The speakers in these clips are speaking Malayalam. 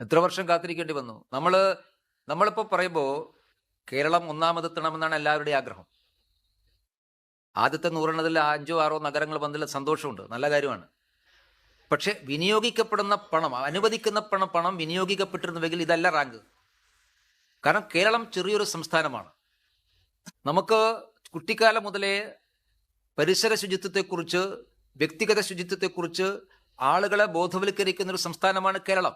എത്ര വർഷം കാത്തിരിക്കേണ്ടി വന്നു? നമ്മളിപ്പോൾ പറയുമ്പോൾ കേരളം ഒന്നാമതെത്തണമെന്നാണ് എല്ലാവരുടെയും ആഗ്രഹം. ആദ്യത്തെ 100 5 6 നഗരങ്ങൾ വന്നതിൽ സന്തോഷമുണ്ട്, നല്ല കാര്യമാണ്. പക്ഷെ വിനിയോഗിക്കപ്പെടുന്ന പണം, അനുവദിക്കുന്ന പണം വിനിയോഗിക്കപ്പെട്ടിരുന്നുവെങ്കിൽ ഇതല്ല റാങ്ക്. കാരണം കേരളം ചെറിയൊരു സംസ്ഥാനമാണ്. നമുക്ക് കുട്ടിക്കാലം മുതലേ പരിസര ശുചിത്വത്തെക്കുറിച്ച്, വ്യക്തിഗത ശുചിത്വത്തെക്കുറിച്ച് ആളുകളെ ബോധവൽക്കരിക്കുന്ന ഒരു സംസ്ഥാനമാണ് കേരളം.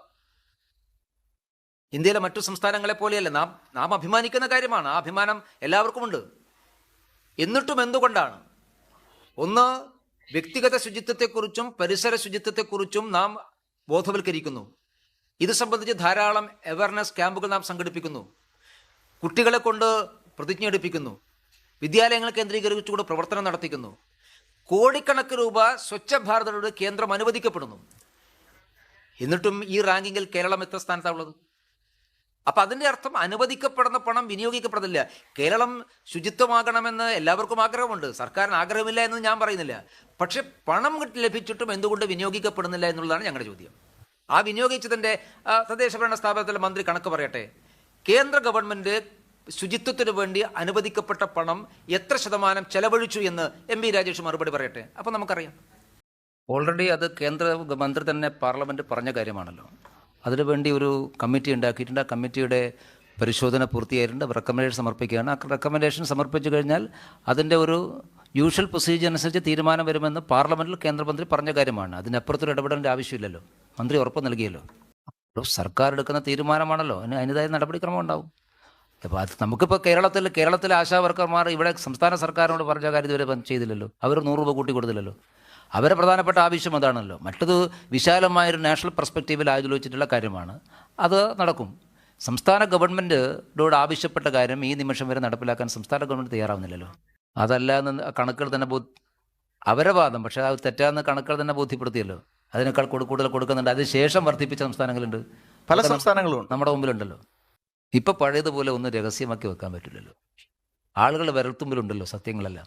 ഇന്ത്യയിലെ മറ്റു സംസ്ഥാനങ്ങളെ പോലെയല്ല. നാം അഭിമാനിക്കുന്ന കാര്യമാണ്. ആ അഭിമാനം എല്ലാവർക്കുമുണ്ട്. എന്നിട്ടും എന്തുകൊണ്ടാണ്? ഒന്ന്, വ്യക്തിഗത ശുചിത്വത്തെക്കുറിച്ചും പരിസര ശുചിത്വത്തെക്കുറിച്ചും നാം ബോധവൽക്കരിക്കുന്നു. ഇത് സംബന്ധിച്ച് ധാരാളം അവയർനെസ് ക്യാമ്പുകൾ നാം സംഘടിപ്പിക്കുന്നു. കുട്ടികളെ കൊണ്ട് പ്രതിജ്ഞ എടുപ്പിക്കുന്നു. വിദ്യാലയങ്ങൾ കേന്ദ്രീകരിച്ചുകൊണ്ട് പ്രവർത്തനം നടത്തിക്കുന്നു. കോടിക്കണക്കിന് രൂപ സ്വച്ഛ ഭാരതയുടെ കേന്ദ്രം അനുവദിക്കപ്പെടുന്നു. എന്നിട്ടും ഈ റാങ്കിങ്ങിൽ കേരളം എത്ര സ്ഥാനത്താണുള്ളത്? അപ്പം അതിൻ്റെ അർത്ഥം അനുവദിക്കപ്പെടുന്ന പണം വിനിയോഗിക്കപ്പെടുന്നില്ല. കേരളം ശുചിത്വമാകണമെന്ന് എല്ലാവർക്കും ആഗ്രഹമുണ്ട്, സർക്കാരിന് ആഗ്രഹമില്ല എന്ന് ഞാൻ പറയുന്നില്ല. പക്ഷെ പണം ലഭിച്ചിട്ടും എന്തുകൊണ്ട് വിനിയോഗിക്കപ്പെടുന്നില്ല എന്നുള്ളതാണ് ഞങ്ങളുടെ ചോദ്യം. ആ വിനിയോഗിച്ചതിൻ്റെ തദ്ദേശ ഭരണ സ്ഥാപനത്തിലെ മന്ത്രി കണക്ക് പറയട്ടെ. കേന്ദ്ര ഗവൺമെൻറ് ശുചിത്വത്തിന് വേണ്ടി അനുവദിക്കപ്പെട്ട പണം എത്ര ശതമാനം ചെലവഴിച്ചു എന്ന് MP രാജേഷ് മറുപടി പറയട്ടെ. അപ്പം നമുക്കറിയാം. ഓൾറെഡി അത് കേന്ദ്ര മന്ത്രി തന്നെ പാർലമെൻറ്റ് പറഞ്ഞ കാര്യമാണല്ലോ. അതിനുവേണ്ടി ഒരു കമ്മിറ്റി ഉണ്ടാക്കിയിട്ടുണ്ട്. ആ കമ്മിറ്റിയുടെ പരിശോധന പൂർത്തിയായിട്ടുണ്ട്. റെക്കമെൻഡേഷൻ സമർപ്പിക്കുകയാണ്. ആ റെക്കമെൻഡേഷൻ സമർപ്പിച്ചു കഴിഞ്ഞാൽ അതിൻ്റെ ഒരു യൂഷ്വൽ പ്രൊസീജിയർ അനുസരിച്ച് തീരുമാനം വരുമെന്ന് പാർലമെൻറ്റിൽ കേന്ദ്രമന്ത്രി പറഞ്ഞ കാര്യമാണ്. അതിനപ്പുറത്തൊരു ഇടപെടേണ്ട ആവശ്യമില്ലല്ലോ. മന്ത്രി ഉറപ്പ് നൽകിയല്ലോ. സർക്കാർ എടുക്കുന്ന തീരുമാനമാണല്ലോ, അതിൻ്റെതായ നടപടിക്രമം ഉണ്ടാവും. അപ്പോൾ അത് നമുക്കിപ്പോൾ കേരളത്തിലെ ആശാ വർക്കർമാർ ഇവിടെ സംസ്ഥാന സർക്കാരിനോട് പറഞ്ഞ കാര്യം ഇതുവരെ ചെയ്തില്ലല്ലോ. അവർ 100 രൂപ കൂട്ടി കൊടുത്തില്ലല്ലോ. അവരെ പ്രധാനപ്പെട്ട ആവശ്യം അതാണല്ലോ. മറ്റത് വിശാലമായൊരു നാഷണൽ പെർസ്പെക്റ്റീവിൽ ആലോചിച്ചിട്ടുള്ള കാര്യമാണ്. അത് നടക്കും. സംസ്ഥാന ഗവൺമെൻറ്റോട് ആവശ്യപ്പെട്ട കാര്യം ഈ നിമിഷം വരെ നടപ്പിലാക്കാൻ സംസ്ഥാന ഗവൺമെൻറ് തയ്യാറാവുന്നില്ലല്ലോ. അതല്ല എന്ന് കണക്കുകൾ തന്നെ അവരെ വാദം, പക്ഷേ അത് തെറ്റാന്ന് കണക്കുകൾ തന്നെ ബോധ്യപ്പെടുത്തിയല്ലോ. അതിനേക്കാൾ കൂടുതൽ കൊടുക്കുന്നുണ്ട്. അതിനുശേഷം വർദ്ധിപ്പിച്ച സംസ്ഥാനങ്ങളുണ്ട്, പല സംസ്ഥാനങ്ങളും നമ്മുടെ മുമ്പിലുണ്ടല്ലോ. ഇപ്പം പഴയതുപോലെ ഒന്നും രഹസ്യമാക്കി വെക്കാൻ പറ്റില്ലല്ലോ. ആളുകൾ വിരൽത്തുമ്പിലുണ്ടല്ലോ സത്യങ്ങളെല്ലാം.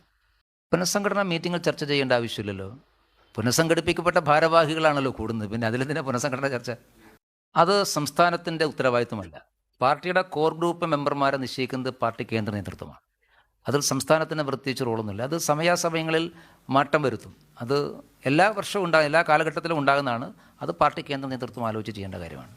പുനഃസംഘടനാ മീറ്റിങ്ങിൽ ചർച്ച ചെയ്യേണ്ട ആവശ്യമില്ലല്ലോ. പുനഃസംഘടിപ്പിക്കപ്പെട്ട ഭാരവാഹികളാണല്ലോ കൂടുന്നത്. പിന്നെ അതിലെന്തിനാ പുനഃസംഘടന ചർച്ച? അത് സംസ്ഥാനത്തിൻ്റെ ഉത്തരവാദിത്വമല്ല. പാർട്ടിയുടെ കോർ ഗ്രൂപ്പ് മെമ്പർമാരെ നിശ്ചയിക്കുന്നത് പാർട്ടി കേന്ദ്ര നേതൃത്വമാണ്. അതിൽ സംസ്ഥാനത്തിന് പ്രത്യേകിച്ച് റോളൊന്നുമില്ല. അത് സമയാസമയങ്ങളിൽ മാറ്റം വരുത്തും. അത് എല്ലാ വർഷവും എല്ലാ കാലഘട്ടത്തിലും ഉണ്ടാകുന്നതാണ്. അത് പാർട്ടി കേന്ദ്ര നേതൃത്വം ആലോചിച്ച് ചെയ്യേണ്ട കാര്യമാണ്.